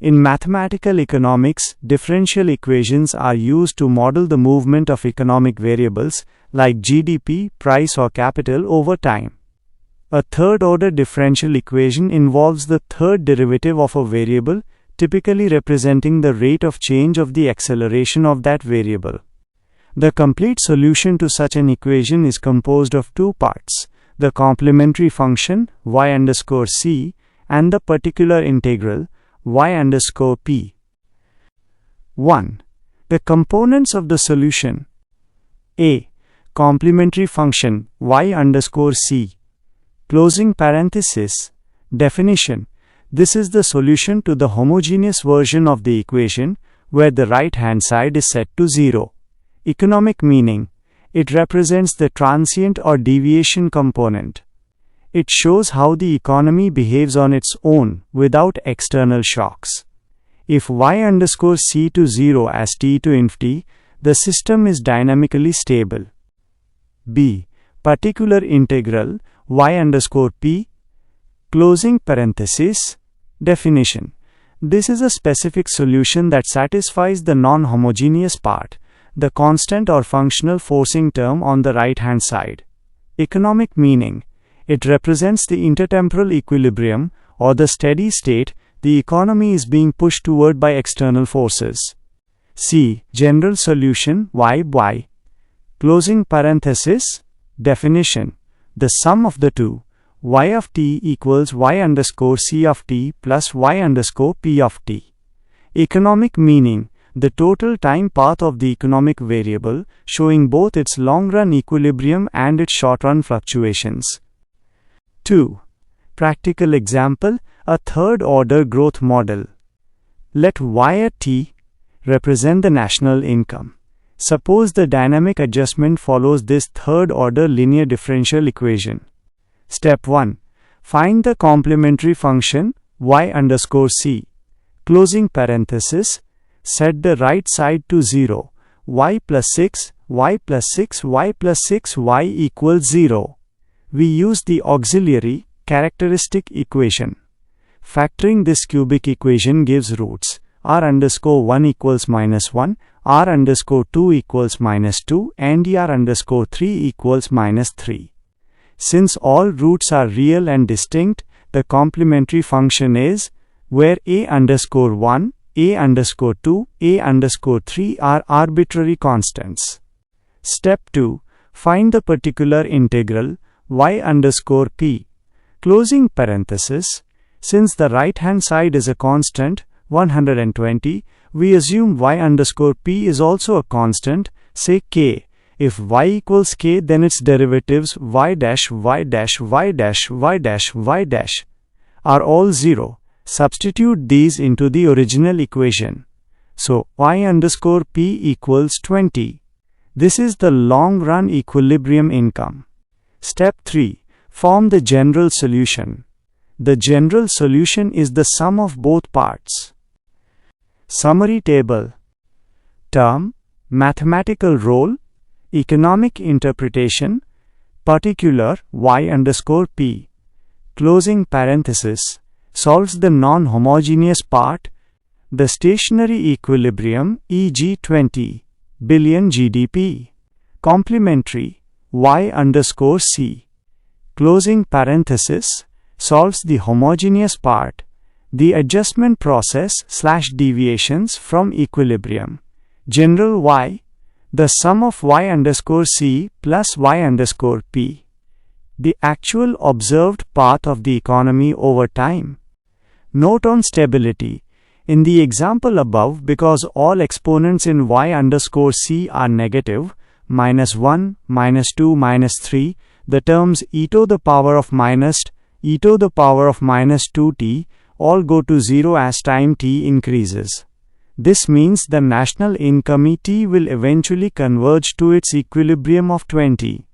In mathematical economics, differential equations are used to model the movement of economic variables like GDP, price or capital over time. A third-order differential equation involves the third derivative of a variable, typically representing the rate of change of the acceleration of that variable. The complete solution to such an equation is composed of two parts: the complementary function y_c and the particular integral y_p. 1. The components of the solution. A. Complementary function y_c. Closing parenthesis. Definition. This is the solution to the homogeneous version of the equation, where the right-hand side is set to 0. Economic meaning. It represents the transient or deviation component. It shows how the economy behaves on its own, without external shocks. If y_c to 0 as t to infinity, the system is dynamically stable. B. Particular integral y_p. Closing parenthesis. Definition. This is a specific solution that satisfies the non-homogeneous part, the constant or functional forcing term on the right-hand side. Economic meaning. It represents the intertemporal equilibrium, or the steady state, the economy is being pushed toward by external forces. C. General solution y. Closing parenthesis. Definition. The sum of the two, y of t equals y_c of t plus y_p of t. Economic meaning. The total time path of the economic variable, showing both its long-run equilibrium and its short-run fluctuations. 2. Practical example, a third-order growth model. Let y at t represent the national income. Suppose the dynamic adjustment follows this third-order linear differential equation. Step 1. Find the complementary function y_c. Closing parenthesis. Set the right side to 0. Y plus 6, y plus 6, y plus 6, y equals 0. We use the auxiliary characteristic equation. Factoring this cubic equation gives roots r_1 equals -1, r_2 equals -2, and r_3 equals -3. Since all roots are real and distinct, the complementary function is where a_1, a_2, a_3 are arbitrary constants. Step 2. Find the particular integral y_p. Closing parenthesis. Since the right-hand side is a constant, 120, we assume y_p is also a constant, say k. If y equals k, then its derivatives y are all 0. Substitute these into the original equation. So, y_p equals 20. This is the long-run equilibrium income. Step 3. Form the general solution. The general solution is the sum of both parts. Summary table. Term, mathematical role, economic interpretation, particular y_p. Closing parenthesis. Solves the non-homogeneous part, the stationary equilibrium, e.g. 20 billion GDP. Complementary y_c. Closing parenthesis. Solves the homogeneous part, the adjustment process / deviations from equilibrium. General y, the sum of y_c plus y_p. The actual observed path of the economy over time. Note on stability. In the example above, because all exponents in y_c are negative, -1, -2, -3, the terms e to the power of minus, e to the power of -2t, all go to 0 as time t increases. This means the national income t will eventually converge to its equilibrium of 20.